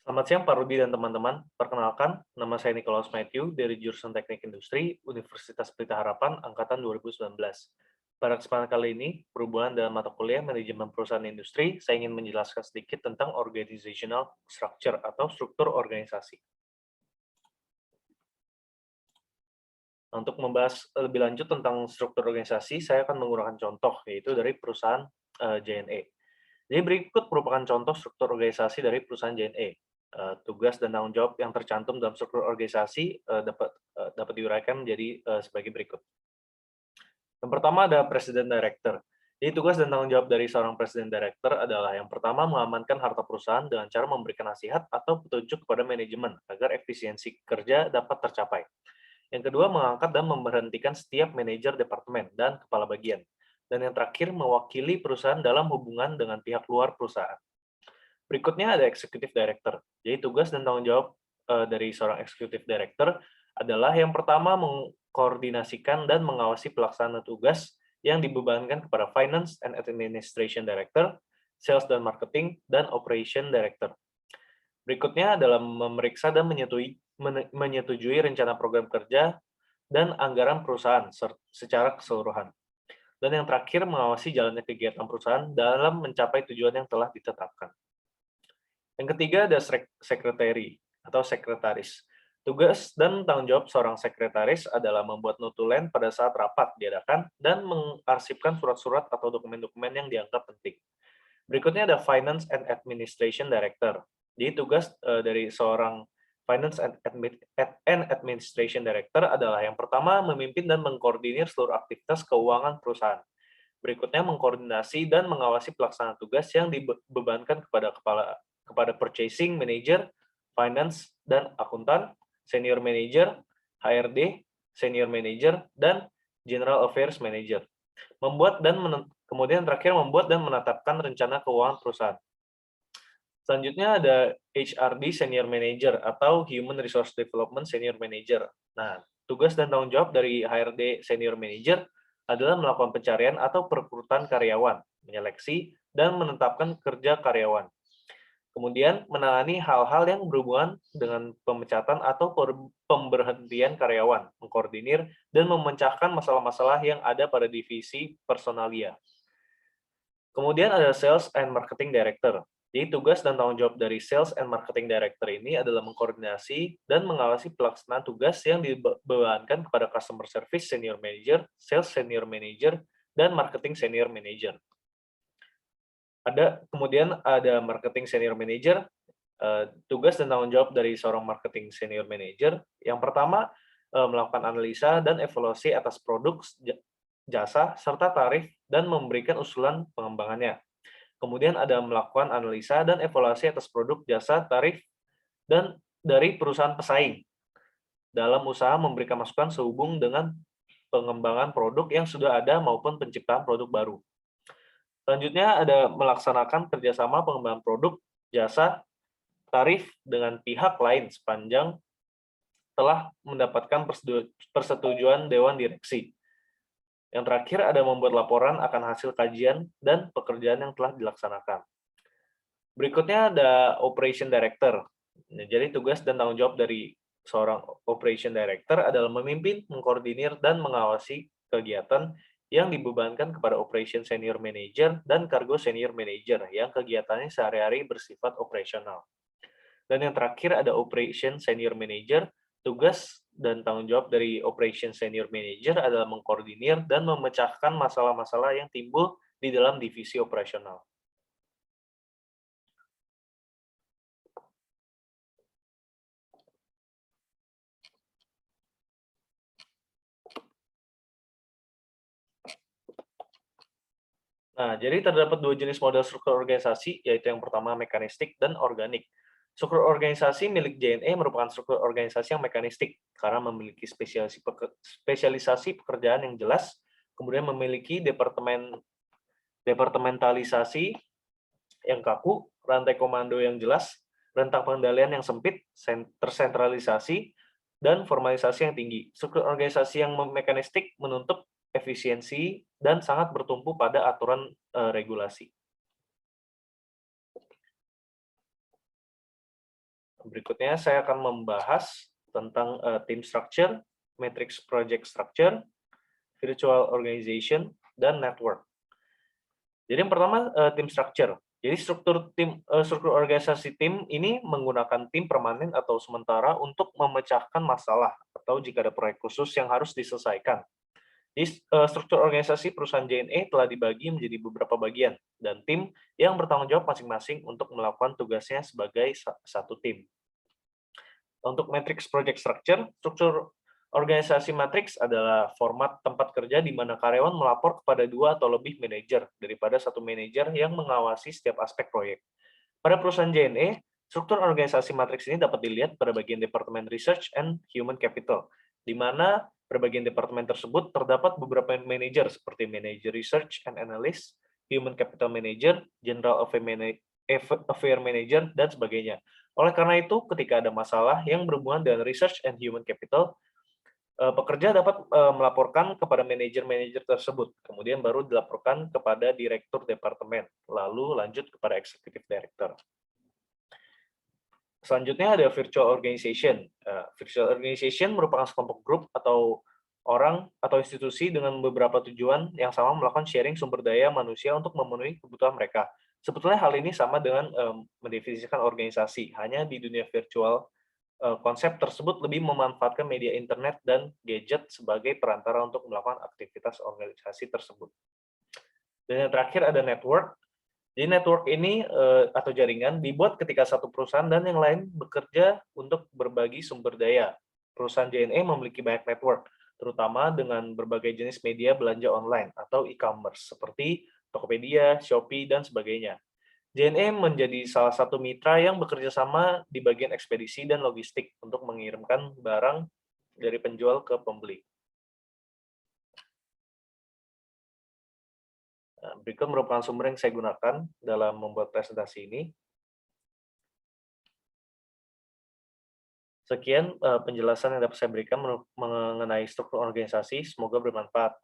Selamat siang Pak Rudi dan teman-teman. Perkenalkan, nama saya Nicholas Matthew dari jurusan Teknik Industri Universitas Pelita Harapan Angkatan 2019. Pada kesempatan kali ini, berhubungan dengan mata kuliah Manajemen Perusahaan Industri, saya ingin menjelaskan sedikit tentang organizational structure atau struktur organisasi. Untuk membahas lebih lanjut tentang struktur organisasi, saya akan menggunakan contoh, yaitu dari perusahaan JNE. Jadi berikut merupakan contoh struktur organisasi dari perusahaan JNE. Tugas dan tanggung jawab yang tercantum dalam struktur organisasi dapat diuraikan menjadi sebagai berikut. Yang pertama ada Presiden Director. Jadi tugas dan tanggung jawab dari seorang Presiden Director adalah yang pertama mengamankan harta perusahaan dengan cara memberikan nasihat atau petunjuk kepada manajemen agar efisiensi kerja dapat tercapai. Yang kedua, mengangkat dan memberhentikan setiap manajer departemen dan kepala bagian. Dan yang terakhir, mewakili perusahaan dalam hubungan dengan pihak luar perusahaan. Berikutnya ada Executive Director. Jadi tugas dan tanggung jawab dari seorang Executive Director adalah yang pertama mengkoordinasikan dan mengawasi pelaksanaan tugas yang dibebankan kepada Finance and Administration Director, Sales dan Marketing, dan Operation Director. Berikutnya adalah memeriksa dan menyetujui rencana program kerja dan anggaran perusahaan secara keseluruhan. Dan yang terakhir, mengawasi jalannya kegiatan perusahaan dalam mencapai tujuan yang telah ditetapkan. Yang ketiga ada sekretari atau sekretaris. Tugas dan tanggung jawab seorang sekretaris adalah membuat notulen pada saat rapat diadakan dan mengarsipkan surat-surat atau dokumen-dokumen yang dianggap penting. Berikutnya ada Finance and Administration Director. Jadi tugas dari seorang Finance and Administration Director adalah yang pertama memimpin dan mengkoordinir seluruh aktivitas keuangan perusahaan. Berikutnya mengkoordinasi dan mengawasi pelaksanaan tugas yang dibebankan kepada purchasing manager, finance dan akuntan, senior manager, HRD, senior manager, dan general affairs manager. Kemudian terakhir membuat dan menetapkan rencana keuangan perusahaan. Selanjutnya ada HRD Senior Manager atau Human Resource Development Senior Manager. Nah, tugas dan tanggung jawab dari HRD Senior Manager adalah melakukan pencarian atau perekrutan karyawan, menyeleksi, dan menetapkan kerja karyawan. Kemudian menangani hal-hal yang berhubungan dengan pemecatan atau pemberhentian karyawan, mengkoordinir, dan memecahkan masalah-masalah yang ada pada divisi personalia. Kemudian ada Sales and Marketing Director. Jadi tugas dan tanggung jawab dari Sales and Marketing Director ini adalah mengkoordinasi dan mengawasi pelaksanaan tugas yang dibebankan kepada Customer Service Senior Manager, Sales Senior Manager, dan Marketing Senior Manager. Kemudian ada Marketing Senior Manager. Tugas dan tanggung jawab dari seorang Marketing Senior Manager. Yang pertama, melakukan analisa dan evaluasi atas produk, jasa, serta tarif, dan memberikan usulan pengembangannya. Kemudian ada melakukan analisa dan evaluasi atas produk, jasa, tarif, dan dari perusahaan pesaing dalam usaha memberikan masukan sehubung dengan pengembangan produk yang sudah ada maupun penciptaan produk baru. Selanjutnya ada melaksanakan kerjasama pengembangan produk, jasa, tarif dengan pihak lain sepanjang telah mendapatkan persetujuan Dewan Direksi. Yang terakhir ada membuat laporan akan hasil kajian dan pekerjaan yang telah dilaksanakan. Berikutnya ada Operation Director. Jadi tugas dan tanggung jawab dari seorang Operation Director adalah memimpin, mengkoordinir, dan mengawasi kegiatan yang dibebankan kepada Operation Senior Manager dan Cargo Senior Manager yang kegiatannya sehari-hari bersifat operasional. Dan yang terakhir ada Operation Senior Manager. Tugas dan tanggung jawab dari Operation Senior Manager adalah mengkoordinir dan memecahkan masalah-masalah yang timbul di dalam divisi operasional. Nah, jadi terdapat dua jenis model struktur organisasi, yaitu yang pertama mekanistik dan organik. Struktur organisasi milik JNE merupakan struktur organisasi yang mekanistik, karena memiliki spesialisasi pekerjaan yang jelas, kemudian memiliki departementalisasi yang kaku, rantai komando yang jelas, rentang pengendalian yang sempit, tersentralisasi, dan formalisasi yang tinggi. Struktur organisasi yang mekanistik menuntut efisiensi dan sangat bertumpu pada aturan regulasi. Berikutnya saya akan membahas tentang team structure, matrix project structure, virtual organization, dan network. Jadi yang pertama team structure. Jadi struktur organisasi tim ini menggunakan tim permanen atau sementara untuk memecahkan masalah atau jika ada proyek khusus yang harus diselesaikan. Di struktur organisasi perusahaan JNE telah dibagi menjadi beberapa bagian dan tim yang bertanggung jawab masing-masing untuk melakukan tugasnya sebagai satu tim. Untuk matrix project structure, struktur organisasi matrix adalah format tempat kerja di mana karyawan melapor kepada 2 atau lebih manajer daripada satu manajer yang mengawasi setiap aspek proyek. Pada perusahaan JNE, struktur organisasi matrix ini dapat dilihat pada bagian Departemen Research and Human Capital, di mana pada bagian departemen tersebut terdapat beberapa manajer seperti Manager Research and Analyst, Human Capital Manager, General Affair Manager, dan sebagainya. Oleh karena itu, ketika ada masalah yang berhubungan dengan research and human capital, pekerja dapat melaporkan kepada manajer-manajer tersebut, kemudian baru dilaporkan kepada direktur departemen, lalu lanjut kepada executive director. Selanjutnya ada virtual organization. Virtual organization merupakan sekelompok grup atau orang atau institusi dengan beberapa tujuan yang sama melakukan sharing sumber daya manusia untuk memenuhi kebutuhan mereka. Sebetulnya hal ini sama dengan mendefinisikan organisasi, hanya di dunia virtual konsep tersebut lebih memanfaatkan media internet dan gadget sebagai perantara untuk melakukan aktivitas organisasi tersebut. Dan yang terakhir ada network. Jadi network ini atau jaringan dibuat ketika satu perusahaan dan yang lain bekerja untuk berbagi sumber daya. Perusahaan JNE memiliki banyak network, terutama dengan berbagai jenis media belanja online atau e-commerce seperti Tokopedia, Shopee, dan sebagainya. JNE menjadi salah satu mitra yang bekerja sama di bagian ekspedisi dan logistik untuk mengirimkan barang dari penjual ke pembeli. Nah, berikut merupakan sumber yang saya gunakan dalam membuat presentasi ini. Sekian penjelasan yang dapat saya berikan mengenai struktur organisasi, semoga bermanfaat.